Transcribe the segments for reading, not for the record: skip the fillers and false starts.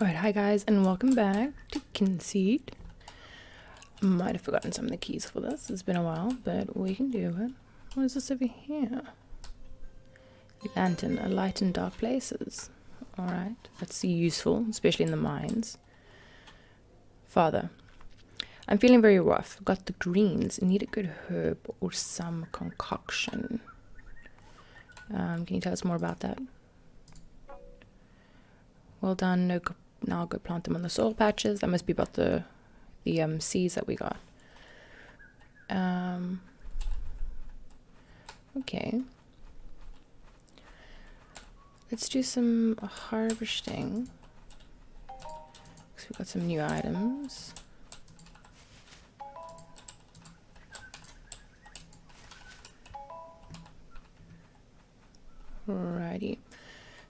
Alright, hi guys, and welcome back to Kynseed. Might have forgotten some of the keys for this. It's been a while, but we can do it. What is this over here? Lantern, a light in dark places. Alright, that's useful, especially in the mines. Father, I'm feeling very rough. Got the greens. Need a good herb or some concoction. Can you tell us more about that? Well done. No, now I'll go plant them on the soil patches. That must be about the seeds that we got. Okay. Let's do some harvesting. Because we've got some new items. Alrighty.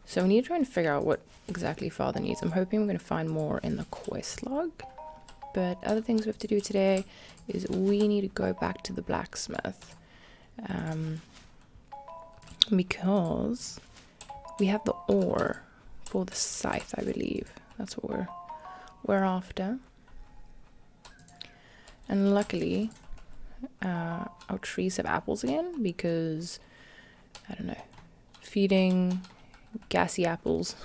So we need to try and figure out what exactly Father needs. I'm hoping we're going to find more in the quest log. But other things we have to do today is we need to go back to the blacksmith. Because we have the ore for the scythe, I believe. That's what we're after. And luckily, our trees have apples again because, I don't know, feeding gassy apples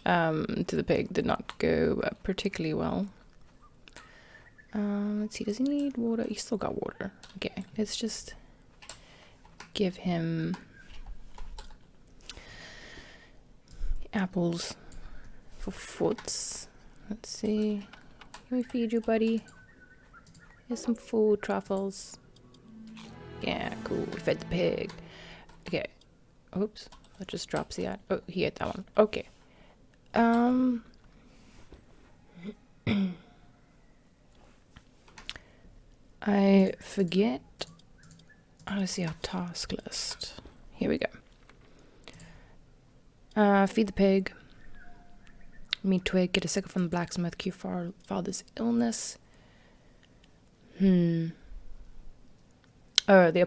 to the pig did not go particularly well. Let's see, does he need water? He's still got water. Okay, let's just give him apples for foods. Let's see. Can we feed you, buddy? Here's some food, truffles. Yeah, cool. We fed the pig. Okay. Oops. That just drops the ad. Oh, he ate that one. Okay. I forget how to see our task list. Here we go. Feed the pig. Meet Twig. Get a sickle from the blacksmith. Cure father's illness. Oh, the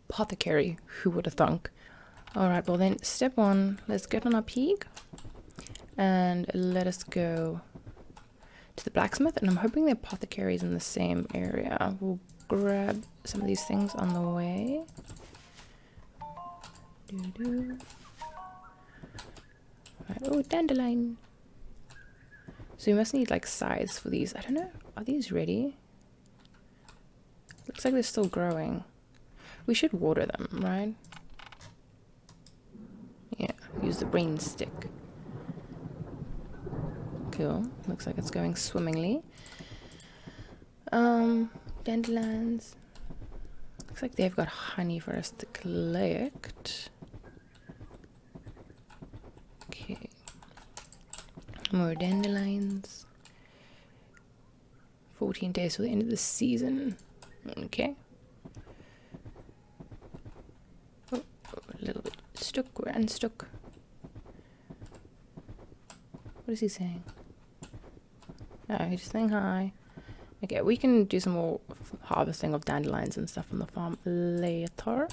apothecary. Who would have thunk? Alright, well then, step one, let's get on our pig and let us go to the blacksmith, and I'm hoping the apothecary is in the same area. We'll grab some of these things on the way. Right, oh, dandelion. So we must need like size for these. I don't know, are these ready? Looks like they're still growing. We should water them, right? Yeah, use the brain stick. Cool. Looks like it's going swimmingly. Dandelions. Looks like they've got honey for us to collect. Okay. More dandelions. 14 days till the end of the season. Okay. Oh, a little bit stuck. We're unstuck. What is he saying? Oh, he's just saying hi. Okay, we can do some more harvesting of dandelions and stuff on the farm later.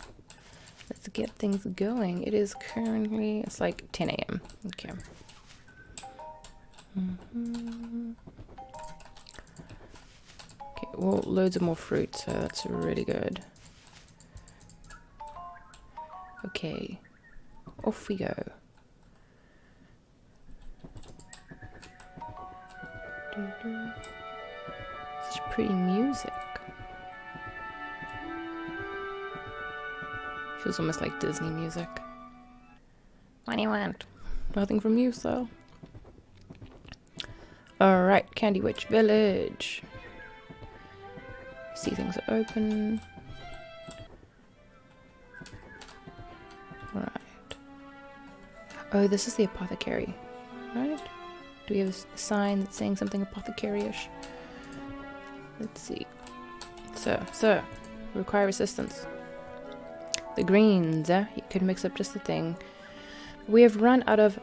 Let's get things going. It is currently, it's like 10 a.m. Okay. Okay, well, loads of more fruit, so that's really good. Okay, off we go. Such pretty music. Feels almost like Disney music. What do you want? Nothing from you, so. Alright, Candy Witch Village. See, things are open. Right. Oh, this is the apothecary, right? Do we have a sign that's saying something apothecary-ish? Let's see. Sir, require assistance. The greens, you could mix up just the thing. We have run out of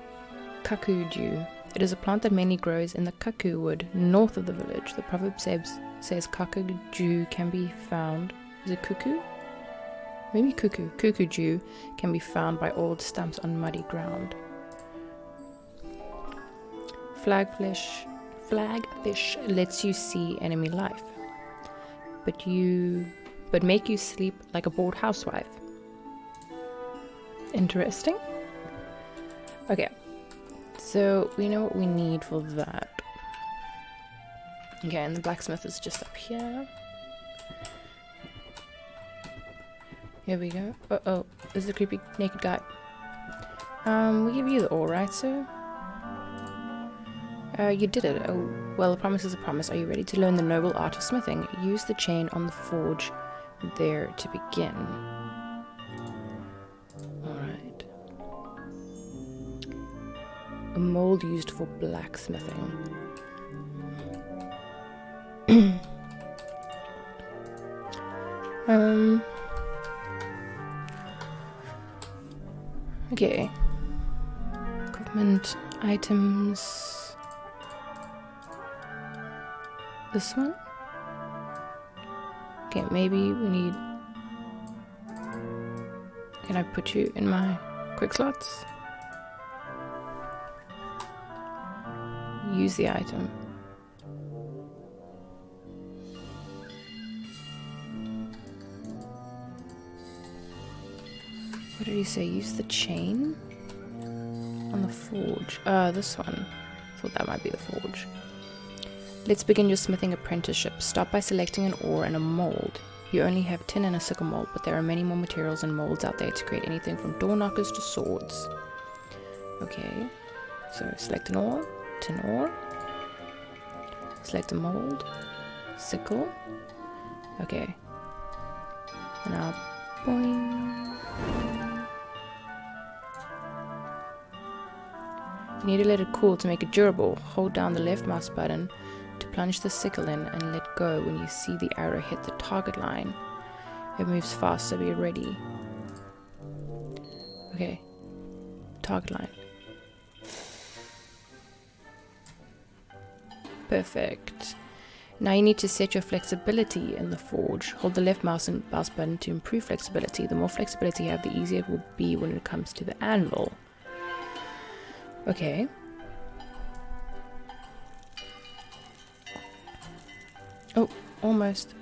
kakuju. It is a plant that mainly grows in the kaku wood north of the village. The proverb says kakuju can be found. Is it cuckoo? Maybe cuckoo. Kukuju can be found by old stumps on muddy ground. Flagfish lets you see enemy life, but make you sleep like a bored housewife. Interesting. Okay, so we know what we need for that. Okay, and the blacksmith is just up here. Here we go. Uh-oh, this is a creepy naked guy. We give you the ore, right, sir? You did it. Oh, well, a promise is a promise. Are you ready to learn the noble art of smithing? Use the chain on the forge there to begin. Alright. A mold used for blacksmithing. Okay. Equipment, items. This one? Okay, maybe we need... Can I put you in my quick slots? Use the item. What did he say? Use the chain? On the forge. This one. Thought that might be the forge. Let's begin your smithing apprenticeship. Start by selecting an ore and a mold. You only have tin and a sickle mold, but there are many more materials and molds out there to create anything from door knockers to swords. Okay, so select an ore, tin ore. Select a mold, sickle. Okay. Now, boing. You need to let it cool to make it durable. Hold down the left mouse button to plunge the sickle in and let go when you see the arrow hit the target line. It moves fast, so be ready. Okay. Target line. Perfect. Now you need to set your flexibility in the forge. Hold the left mouse button to improve flexibility. The more flexibility you have, the easier it will be when it comes to the anvil. Okay. Oh, almost.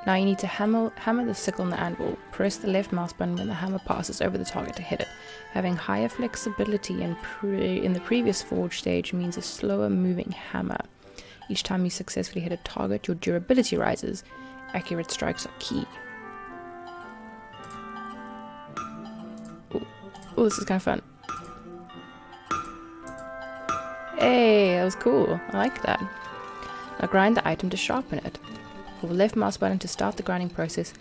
Now you need to hammer the sickle on the anvil. Press the left mouse button when the hammer passes over the target to hit it. Having higher flexibility in the previous forge stage means a slower moving hammer. Each time you successfully hit a target, your durability rises. Accurate strikes are key. Oh, this is kind of fun. Hey, that was cool. I like that. Now grind the item to sharpen it. Hold the left mouse button to start the grinding process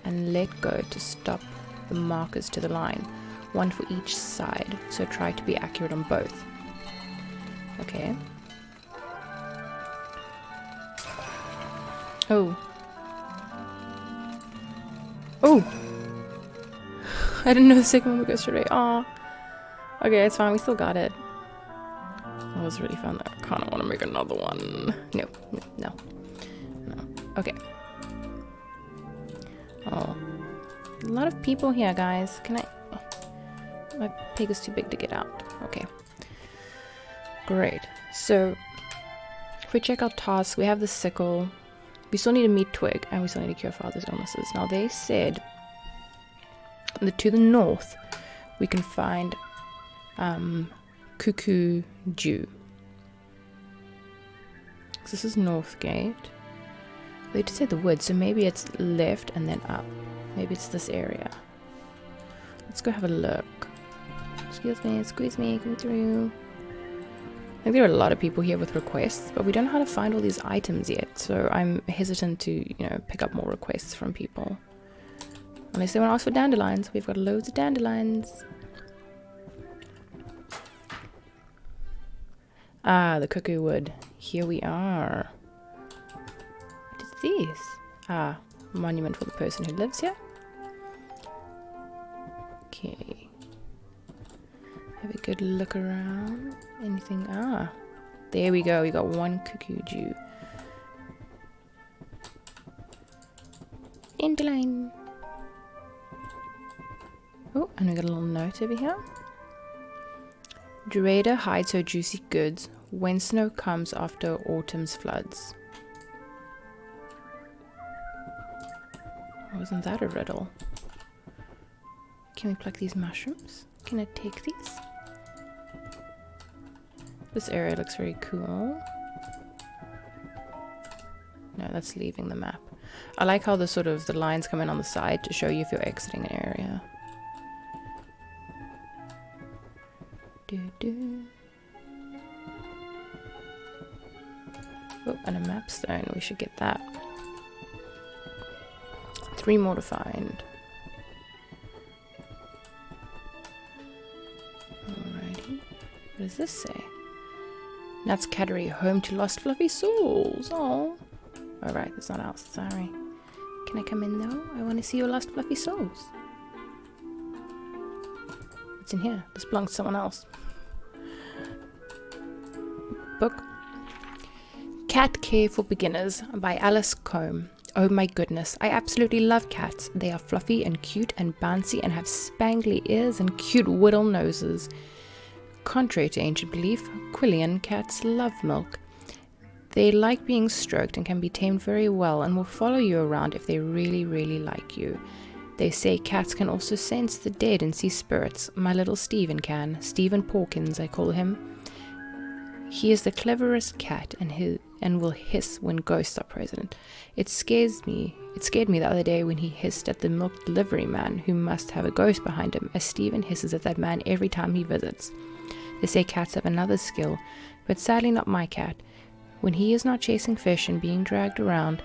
and let go to stop the markers to the line. One for each side, so try to be accurate on both. Okay. Oh. Oh! I didn't know the second one would go straight away. Aw. Okay, it's fine. We still got it. That was really fun. I kind of want to make another one. No. Okay. Oh. A lot of people here, guys. Can I... My pig is too big to get out. Okay. Great. So, if we check out tasks, we have the sickle. We still need a meat twig, and we still need to cure father's illnesses. Now, they said to the north, we can find cuckoo dew. This is North Gate. They just said the woods, so maybe it's left and then up. Maybe it's this area. Let's go have a look. Excuse me, squeeze me, come through. I think there are a lot of people here with requests, but we don't know how to find all these items yet, so I'm hesitant to, pick up more requests from people. Unless they want to ask for dandelions. We've got loads of dandelions. Ah, the cuckoo wood. Here we are. What is this? Ah, monument for the person who lives here. Okay. Have a good look around. Anything? Ah, there we go. We got one cuckoo dew. Dandelion. Oh, and we got a little note over here. Dreader hides her juicy goods when snow comes after autumn's floods. Wasn't that a riddle? Can we pluck these mushrooms? Can I take these? This area looks very cool. No, that's leaving the map. I like how the lines come in on the side to show you if you're exiting an area. Oh, and a map stone. We should get that. 3 more to find. Alrighty. What does this say? Nat's Cattery, home to lost fluffy souls. Oh. Alright, that's not ours. Sorry. Can I come in though? I want to see your lost fluffy souls. What's in here? This belongs to someone else. Book. Cat Care for Beginners by Alice Combe. Oh my goodness, I absolutely love cats. They are fluffy and cute and bouncy and have spangly ears and cute whittle noses. Contrary to ancient belief, Quillian cats love milk. They like being stroked and can be tamed very well and will follow you around if they really, really like you. They say cats can also sense the dead and see spirits. My little Stephen can. Stephen Porkins, I call him. He is the cleverest cat and will hiss when ghosts are present. It scared me the other day when he hissed at the milk delivery man, who must have a ghost behind him, as Stephen hisses at that man every time he visits. They say cats have another skill, but sadly not my cat. When he is not chasing fish and being dragged around,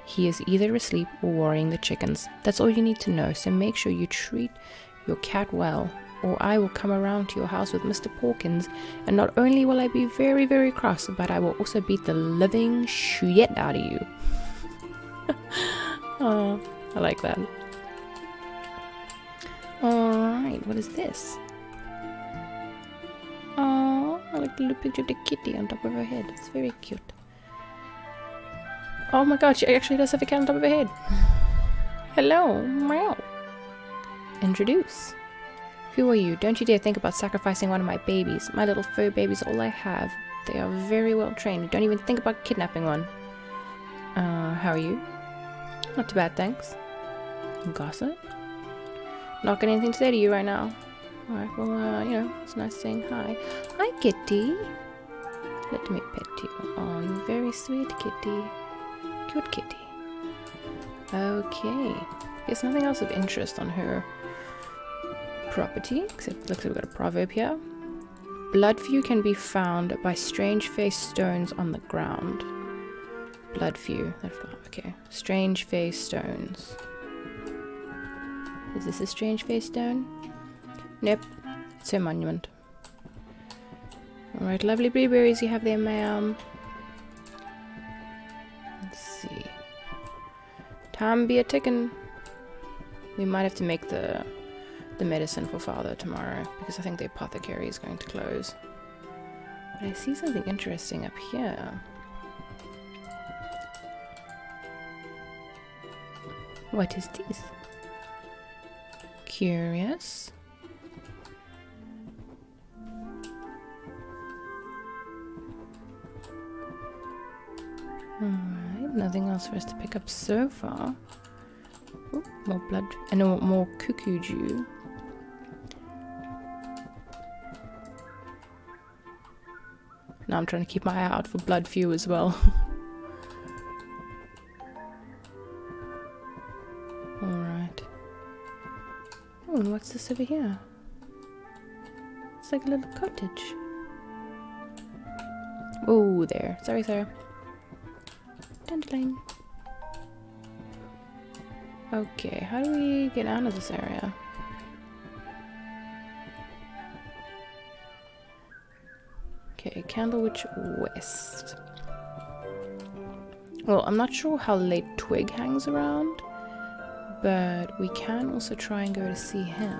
he is either asleep or worrying the chickens. That's all you need to know, so make sure you treat your cat well, or I will come around to your house with Mr. Porkins, and not only will I be very, very cross, but I will also beat the living shit out of you. Oh, I like that. Alright, what is this? Oh, I like the little picture of the kitty on top of her head. It's very cute. Oh my god, she actually does have a cat on top of her head. Hello, meow. Introduce. Who are you? Don't you dare think about sacrificing one of my babies. My little fur baby's all I have. They are very well trained. Don't even think about kidnapping one. How are you? Not too bad, thanks. Gossip? Not got anything to say to you right now. Alright, well, it's nice saying hi. Hi, kitty. Let me pet you. Oh, you're very sweet, kitty. Cute kitty. Okay. There's nothing else of interest on her property, except it looks like we've got a proverb here. Bloodfew can be found by strange-faced stones on the ground. Bloodfew. Okay. Strange-faced stones. Is this a strange-faced stone? Nope. It's a monument. Alright, lovely blueberries you have there, ma'am. Let's see. Time be a tickin'. We might have to make the medicine for father tomorrow, because I think the apothecary is going to close. But I see something interesting up here. What is this? Curious. Alright, nothing else for us to pick up so far. Ooh, more blood and more cuckoo dew. Now I'm trying to keep my eye out for bloodfew as well. Alright. Oh, and what's this over here? It's like a little cottage. Oh, there. Sorry, sir. Dandelion. Okay, how do we get out of this area? Okay, Candlewood West. Well, I'm not sure how late Twig hangs around, but we can also try and go to see him.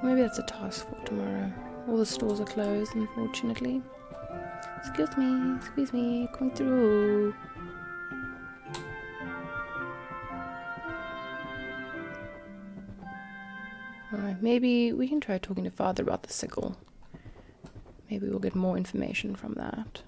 Maybe that's a task for tomorrow. All the stores are closed, unfortunately. Excuse me, coming through. Alright, maybe we can try talking to Father about the sickle. Maybe we'll get more information from that.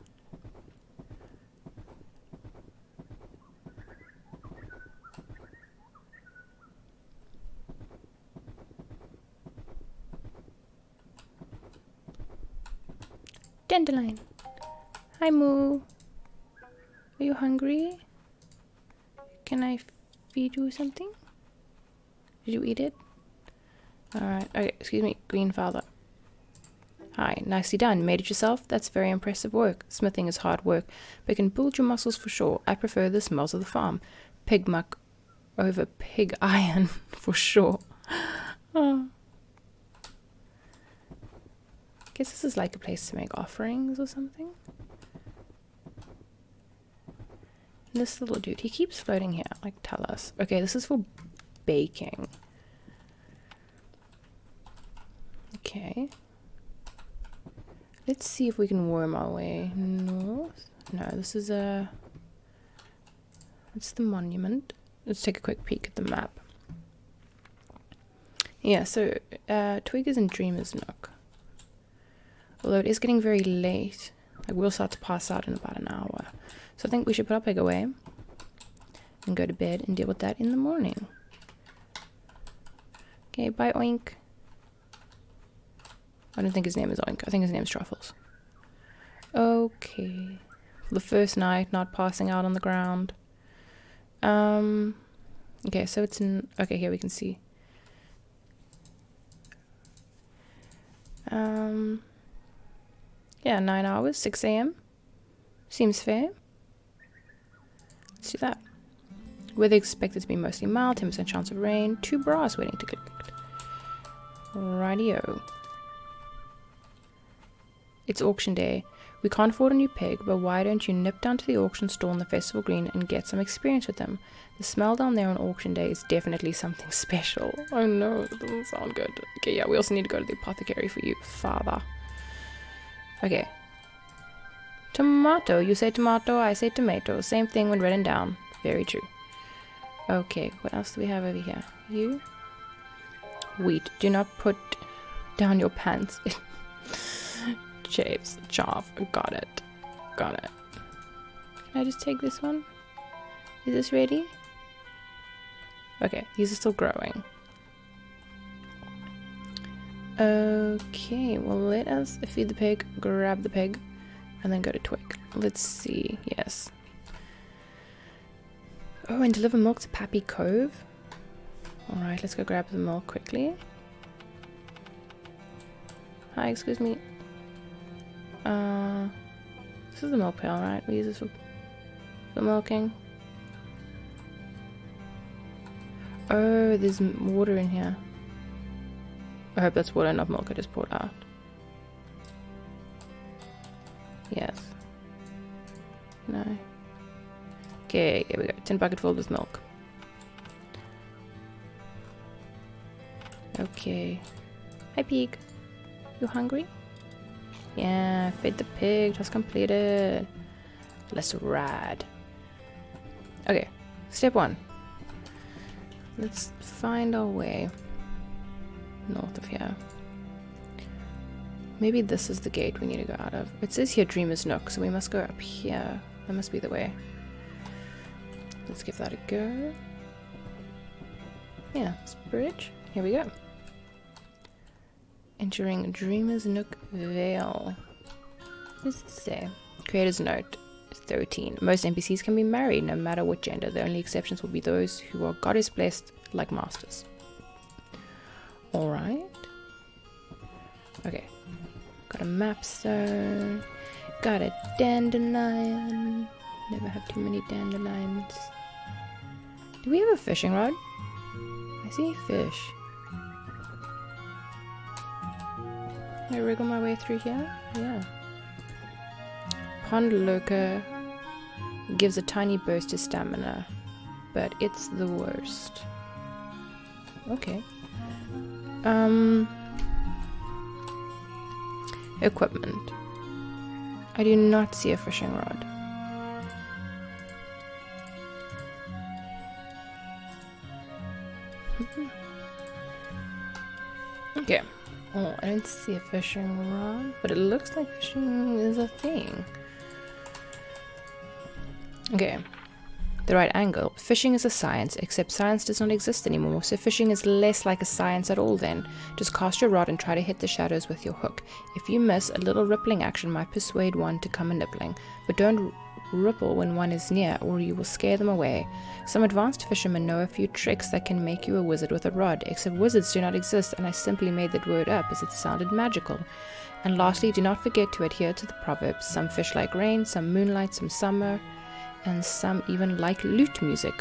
Dandelion. Hi, Moo. Are you hungry? Can I feed you something? Did you eat it? Alright. Okay, excuse me, Green Father. Hi, nicely done. Made it yourself? That's very impressive work. Smithing is hard work, but can build your muscles for sure. I prefer the smells of the farm. Pig muck over pig iron, for sure. Oh. Guess this is like a place to make offerings or something. And this little dude, he keeps floating here. Like, tell us. Okay, this is for baking. Okay. Let's see if we can worm our way north. No, this is a... It's the monument. Let's take a quick peek at the map. Yeah, so Twig is in Dreamer's Nook. Although it is getting very late. Like, we'll start to pass out in about an hour. So I think we should put our pig away and go to bed and deal with that in the morning. Okay, bye, Oink. I don't think his name is Oink. I think his name is Truffles. Okay. The first night, not passing out on the ground. Okay, so it's in... Okay, here we can see. Yeah, 9 hours, 6 a.m. Seems fair. Let's do that. Weather expected to be mostly mild, 10% chance of rain, 2 brass waiting to collect. Rightio. It's auction day. We can't afford a new pig, but why don't you nip down to the auction stall in the festival green and get some experience with them? The smell down there on auction day is definitely something special. Oh no, that doesn't sound good. Okay, yeah, we also need to go to the apothecary for you, Father. Okay. Tomato. You say tomato, I say tomato. Same thing when written down. Very true. Okay, what else do we have over here? You? Wheat. Do not put down your pants. Chaves. Chaff. Got it. Got it. Can I just take this one? Is this ready? Okay, these are still growing. Okay, well, let us feed the pig, grab the pig, and then go to Twig. Let's see. Yes. Oh, and deliver milk to Pappy Cove. Alright, let's go grab the milk quickly. Hi, excuse me. This is the milk pail, right? We use this for milking. Oh, there's water in here. I hope that's water, not milk I just poured out. Yes. No. Okay, here we go. 10 bucket filled with milk. Okay. Hi, pig. You hungry? Yeah, fed the pig. Task completed. Let's ride. Okay, step 1. Let's find our way north of here. Maybe this is the gate we need to go out of. It says here Dreamer's Nook, so we must go up here. That must be the way. Let's give that a go. Yeah, this bridge. Here we go. Entering Dreamer's Nook Vale. What does this say? Creator's note 13. Most NPCs can be married, no matter what gender. The only exceptions will be those who are goddess blessed, like masters. Alright. Okay. Got a map stone. Got a dandelion. Never have too many dandelions. Do we have a fishing rod? I see a fish. Can I wriggle my way through here? Yeah. Pond Lurker gives a tiny burst of stamina, but it's the worst. Okay. Equipment. I do not see a fishing rod. Okay. Oh, I don't see a fishing rod, but it looks like fishing is a thing. Okay. The right angle. Fishing is a science, except science does not exist anymore, so fishing is less like a science at all then. Just cast your rod and try to hit the shadows with your hook. If you miss, a little rippling action might persuade one to come a nibbling, but don't ripple when one is near, or you will scare them away. Some advanced fishermen know a few tricks that can make you a wizard with a rod, except wizards do not exist, and I simply made that word up as it sounded magical. And lastly, do not forget to adhere to the proverbs. Some fish like rain, some moonlight, some summer, and some even like lute music.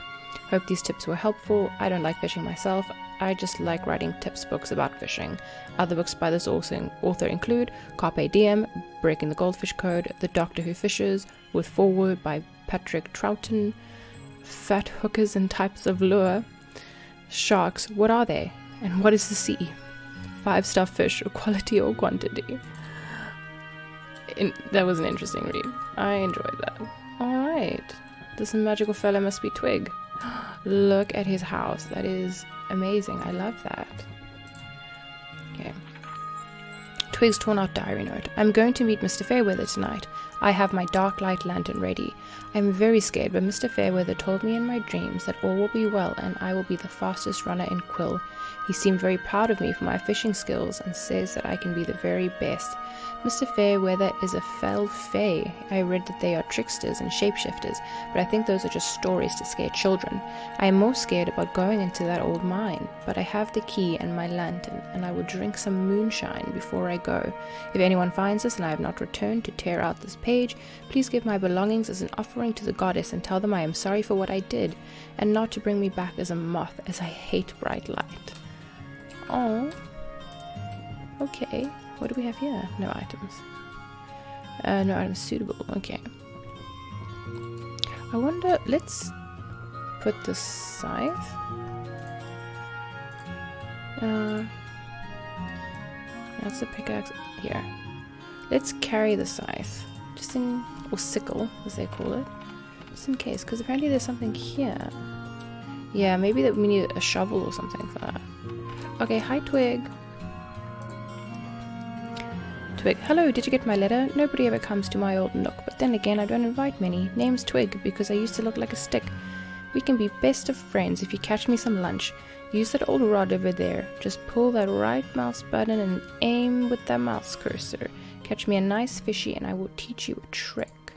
Hope these tips were helpful. I don't like fishing myself. I just like writing tips books about fishing. Other books by this author include Carpe Diem, Breaking the Goldfish Code, The Doctor Who Fishes, with foreword by Patrick Troughton, Fat Hookers and Types of Lure, Sharks, What Are They? And What is the Sea? 5-star fish, quality or quantity. That was an interesting read. I enjoyed that. Alright, this magical fellow must be Twig. Look at his house. That is amazing. I love that. Okay. Twig's torn out diary note. I'm going to meet Mr. Fairweather tonight. I have my dark light lantern ready. I am very scared, but Mr. Fairweather told me in my dreams that all will be well and I will be the fastest runner in Quill. He seemed very proud of me for my fishing skills and says that I can be the very best. Mr. Fairweather is a fell fae. I read that they are tricksters and shapeshifters, but I think those are just stories to scare children. I am more scared about going into that old mine, but I have the key and my lantern, and I will drink some moonshine before I go. If anyone finds this and I have not returned to tear out this page, please give my belongings as an offering to the goddess and tell them I am sorry for what I did, and not to bring me back as a moth, as I hate bright light. Oh, okay. What do we have here? No items. No items suitable. Okay. I wonder, let's put the scythe. That's the pickaxe. Here. Let's carry the scythe. Just in, or sickle, as they call it. Just in case, because apparently there's something here. Yeah, maybe that we need a shovel or something for that. Okay, hi Twig. Twig, hello, did you get my letter? Nobody ever comes to my old nook, but then again I don't invite many. Name's Twig, because I used to look like a stick. We can be best of friends if you catch me some lunch. Use that old rod over there. Just pull that right mouse button and aim with that mouse cursor. Catch me a nice fishy and I will teach you a trick.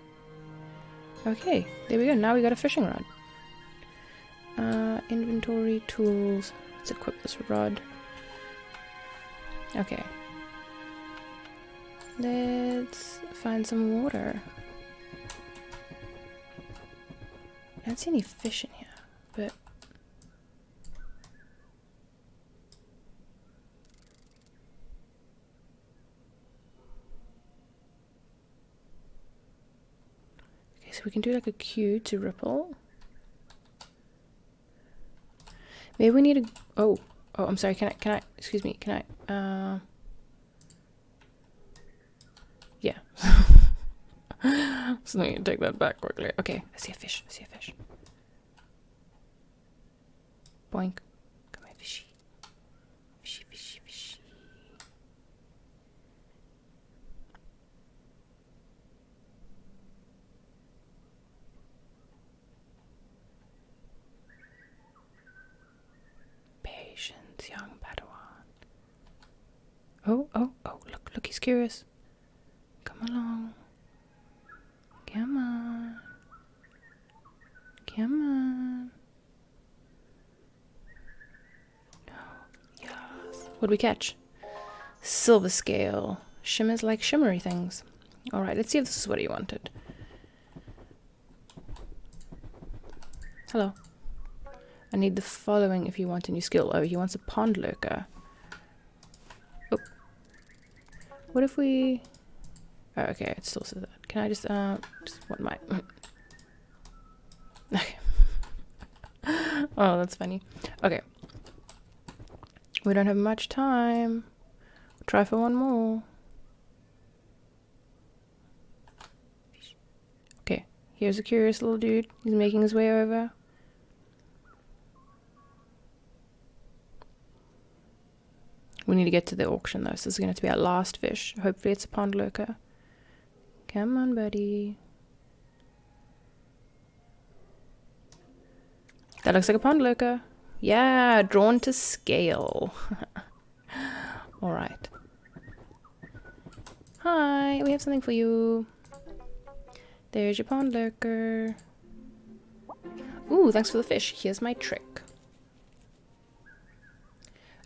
Okay, there we go. Now we got a fishing rod. Inventory, tools. Let's equip this rod. Okay. Let's find some water. I don't see any fish in here, but... Okay, so we can do like a cue to ripple. Maybe we need a... Oh, I'm sorry, excuse me, can I, yeah. So let me take that back quickly. Okay, I see a fish. Boink. Come here, fishy. Fishy. Patience, young Padawan. Oh, look, he's curious. Come along. Come on. Yes. What do we catch? Silver scale. Shimmers like shimmery things. Alright, let's see if this is what he wanted. Hello. I need the following if you want a new skill. Oh, he wants a pond lurker. Oh. What if we... Oh, okay, it still says that. Can I just what my... Okay. Oh, that's funny. Okay. We don't have much time. We'll try for one more. Okay, here's a curious little dude. He's making his way over. We need to get to the auction though, so this is going to be our last fish. Hopefully it's a pond lurker. Come on, buddy. That looks like a pond lurker. Yeah, drawn to scale. Alright. Hi, we have something for you. There's your pond lurker. Ooh, thanks for the fish. Here's my trick.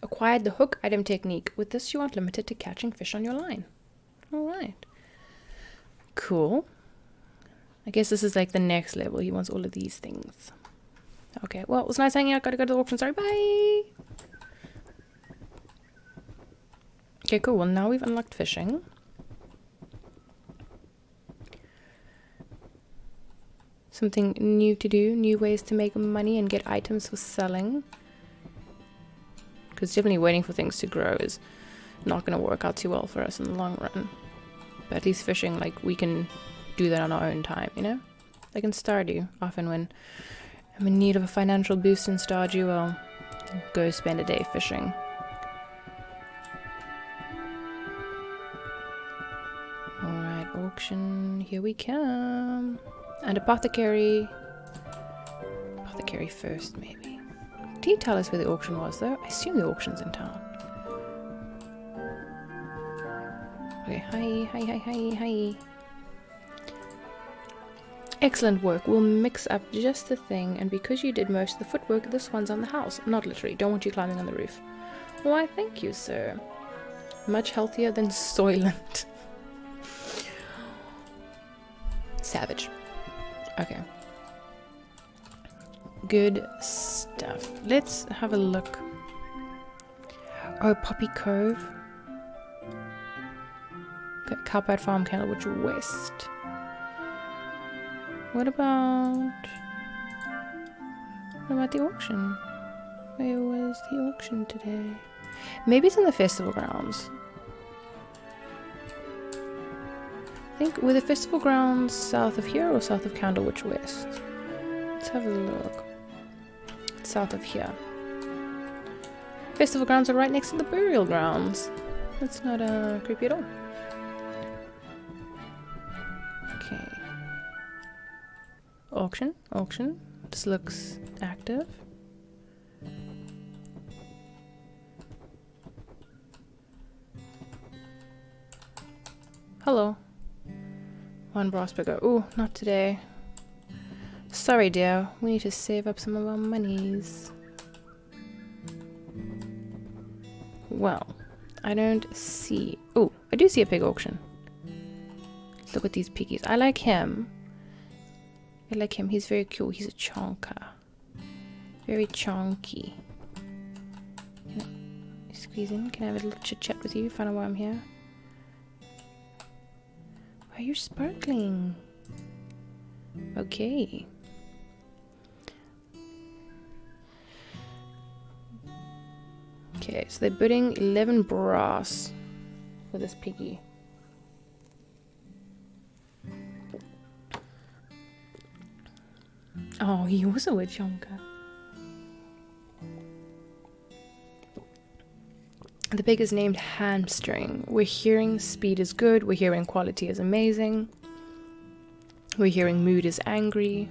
Acquired the hook item technique. With this, you aren't limited to catching fish on your line. Alright. Cool. I guess this is like the next level. He wants all of these things. Okay, well, it was nice hanging out. Gotta go to the auction. Sorry, bye! Okay, cool. Well, now we've unlocked fishing. Something new to do. New ways to make money and get items for selling. Because definitely waiting for things to grow is not going to work out too well for us in the long run. But at least fishing, like, we can do that on our own time, you know? Like in Stardew, often when I'm in need of a financial boost in Stardew, I'll go spend a day fishing. Alright, auction, here we come. And apothecary. Apothecary first, maybe. Did you tell us where the auction was, though? I assume the auction's in town. Okay, hi. Excellent work. We'll mix up just the thing, and because you did most of the footwork, this one's on the house. Not literally. Don't want you climbing on the roof. Why, thank you, sir. Much healthier than Soylent. Savage. Okay. Good stuff. Let's have a look. Oh, Poppy Cove. Okay, Cowpad Farm, Candlewood West. What about the auction? Where was the auction today? Maybe it's in the festival grounds. I think, were the festival grounds south of here or south of Candlewood West? Let's have a look. It's south of here. Festival grounds are right next to the burial grounds. That's not creepy at all. Okay. Auction. This looks active. Hello. One brass picker. Ooh, not today. Sorry, dear. We need to save up some of our monies. Well, I don't see... Oh, I do see a pig auction. Look at these piggies. I like him. He's very cool. He's a chonker. Very chonky. Squeeze in. Can I have a little chit chat with you? Find out why I'm here. Why are you sparkling? Okay. Okay, so they're bidding 11 brass for this piggy. Oh, he was a chonker. The pig is named Hamstring. We're hearing speed is good. We're hearing quality is amazing. We're hearing mood is angry.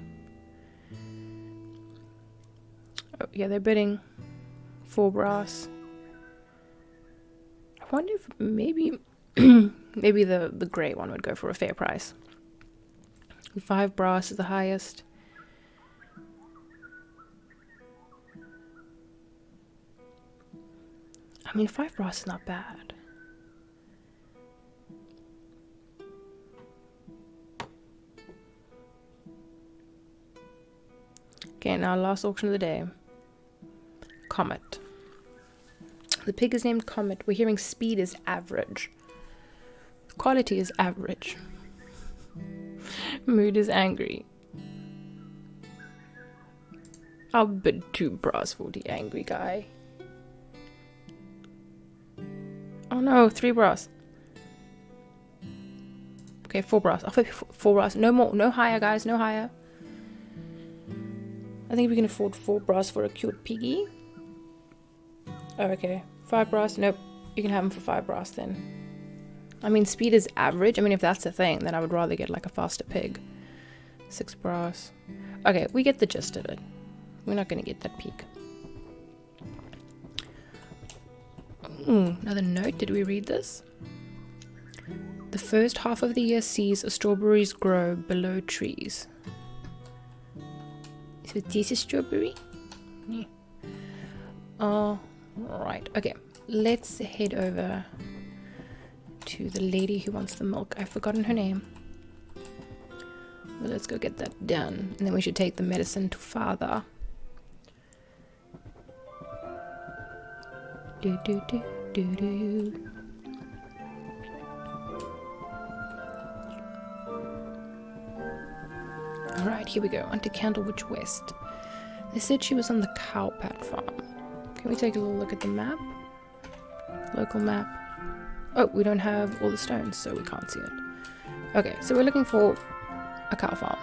Oh, yeah, they're bidding 4 brass. I wonder if maybe maybe the grey one would go for a fair price. 5 brass is the highest. I mean, 5 brass is not bad. Okay, now last auction of the day. Comet. The pig is named Comet. We're hearing speed is average. Quality is average. Mood is angry. I'll bid 2 brass for the angry guy. Oh no, 3 brass. Okay, 4 brass. I'll pay 4 brass. No more. No higher, guys. No higher. I think we can afford 4 brass for a cute piggy. Oh, okay. 5 brass. Nope. You can have them for 5 brass then. I mean, speed is average. I mean, if that's the thing, then I would rather get like a faster pig. 6 brass. Okay, we get the gist of it. We're not going to get that peak. Ooh, another note. Did we read this? The first half of the year sees strawberries grow below trees. So this is strawberry? Yeah. Right. Okay. Let's head over to the lady who wants the milk. I've forgotten her name. Well, let's go get that done. And then we should take the medicine to father. Do do do do do. Alright, here we go. On to Candlewood West. They said she was on the Cowpat farm. Can we take a little look at the map? Local map. Oh, we don't have all the stones, so we can't see it. Okay, so we're looking for a cow farm.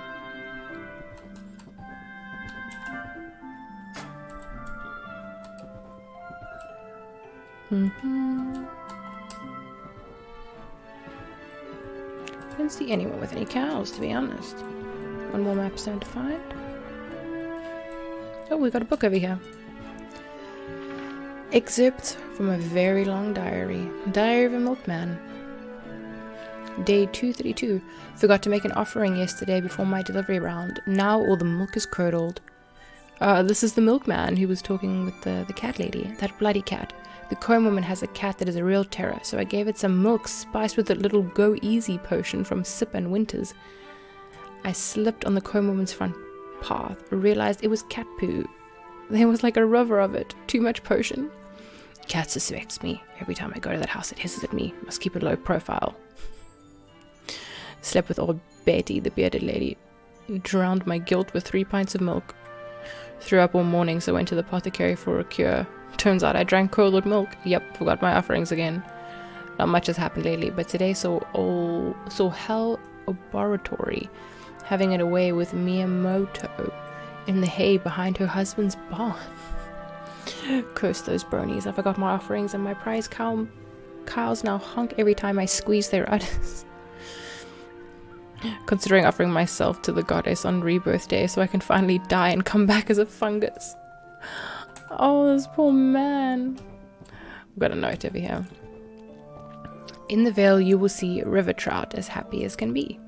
I don't see anyone with any cows, to be honest. One more map stone to find. Oh, we got a book over here. Excerpts from a very long diary. Diary of a Milkman. Day 232. Forgot to make an offering yesterday before my delivery round. Now all the milk is curdled. This is the milkman who was talking with the cat lady. That bloody cat. The comb woman has a cat that is a real terror, so I gave it some milk spiced with a little go easy potion from Sip and Winters. I slipped on the comb woman's front path, realized it was cat poo. There was like a river of it. Too much potion. Cat suspects me. Every time I go to that house it hisses at me. Must keep a low profile. Slept with old Betty, the bearded lady. Drowned my guilt with 3 pints of milk. Threw up all morning, so went to the apothecary for a cure. Turns out I drank curdled milk. Yep, forgot my offerings again. Not much has happened lately, but today saw Hell Laboratory having it away with Miyamoto in the hay behind her husband's barn. Curse those bronies. I forgot my offerings, and my prize cows now honk every time I squeeze their udders. Considering offering myself to the goddess on rebirth day so I can finally die and come back as a fungus. Oh, this poor man. I've got a note over here. In the Vale you will see river trout as happy as can be.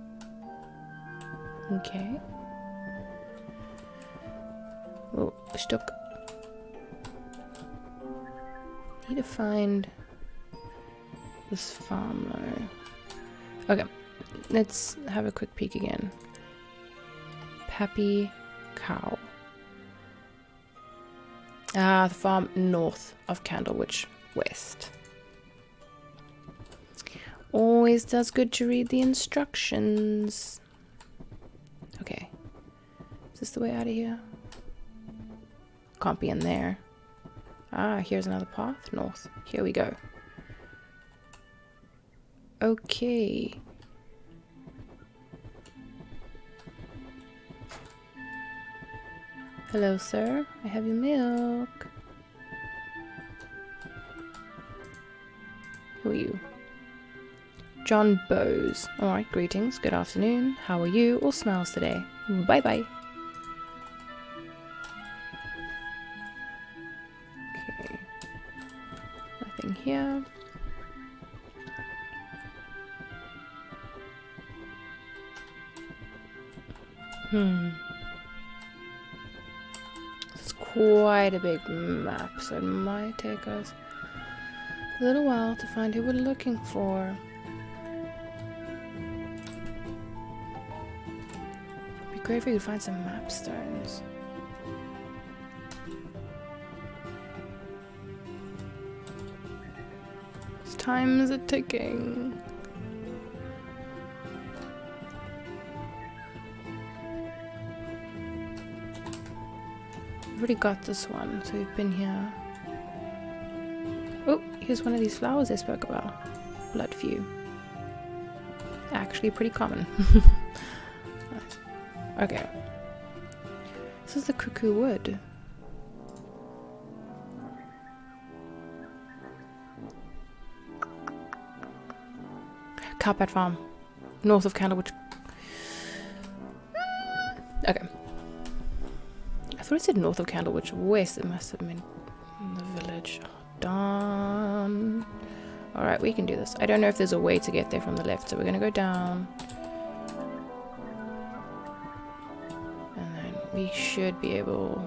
Okay. Oh, stuck. Need to find this farm though. Okay, let's have a quick peek again. Pappy Cow. Ah, the farm north of Candlewood West. Always does good to read the instructions. Okay. Is this the way out of here? Can't be in there. Ah, here's another path. North. Here we go. Okay. Hello, sir. I have your milk. Who are you? John Bowes. Alright, greetings. Good afternoon. How are you? All smiles today. Bye-bye. Okay. Nothing here. It's quite a big map, so it might take us a little while to find who we're looking for. It'd be great if we could find some map stones. Time is ticking. We've already got this one, so we've been here. Oh, here's one of these flowers I spoke about. Blood few. Actually pretty common. Nice. Okay. This is the cuckoo wood. Carpet Farm. North of Candlewood. Okay. I thought it said north of Candlewood West. It must have been in the village. Oh, darn. Alright, we can do this. I don't know if there's a way to get there from the left, so we're going to go down. And then we should be able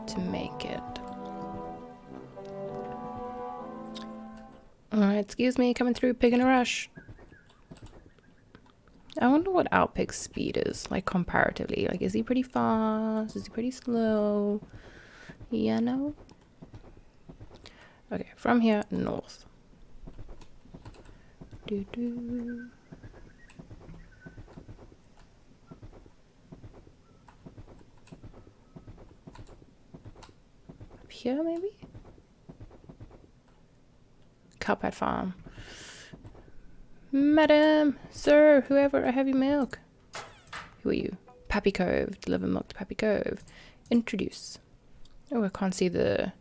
to make it. Alright, excuse me, coming through, pig in a rush. I wonder what our pig's speed is, like comparatively. Like, is he pretty fast? Is he pretty slow? You know? Okay, from here, north. Doo-doo. Up here, maybe? Cowpat Farm. Madam, sir, whoever, I have your milk. Who are you? Pappy Cove. Deliver milk to Pappy Cove. Introduce. Oh, I can't see the...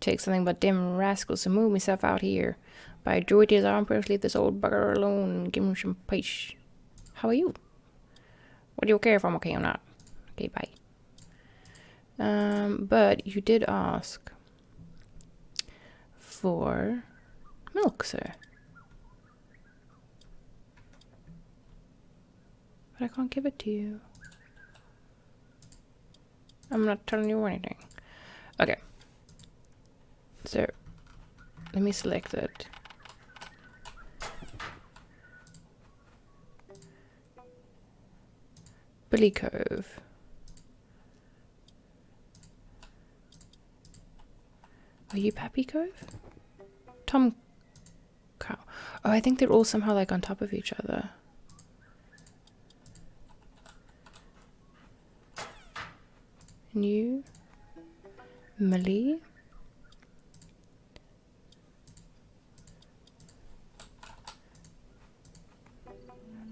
Take something but dim rascals to move myself out here. By George, his armpits, leave this old bugger alone and give him some peace. How are you? What do you care if I'm okay or not? Okay, bye. But you did ask for milk, sir. But I can't give it to you. I'm not telling you anything. Okay. So, let me select it. Billy Cove. Are you Pappy Cove? Tom Cow. Oh, I think they're all somehow like on top of each other. New Millie.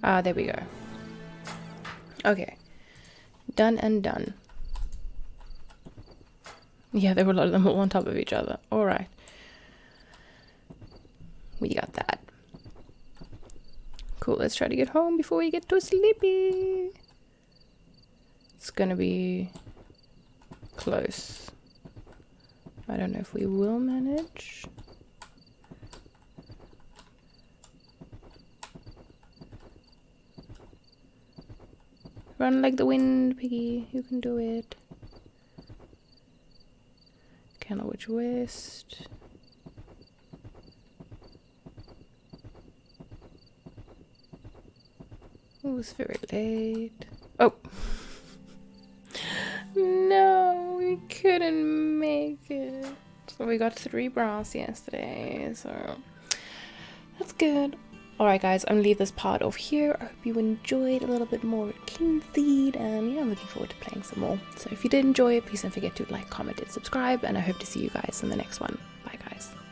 Ah, there we go. Okay. Done and done. Yeah, there were a lot of them all on top of each other. Alright. We got that. Cool, let's try to get home before we get too sleepy. It's gonna be close. I don't know if we will manage. Run like the wind, piggy. You can do it. Candlewood West. Oh, it's very late. Oh! No, we couldn't make it. So we got 3 brass yesterday, so that's good. Alright guys, I'm gonna leave this part off here. I hope you enjoyed a little bit more Kynseed, and yeah, I'm looking forward to playing some more. So if you did enjoy it, please don't forget to like, comment, and subscribe, and I hope to see you guys in the next one. Bye guys.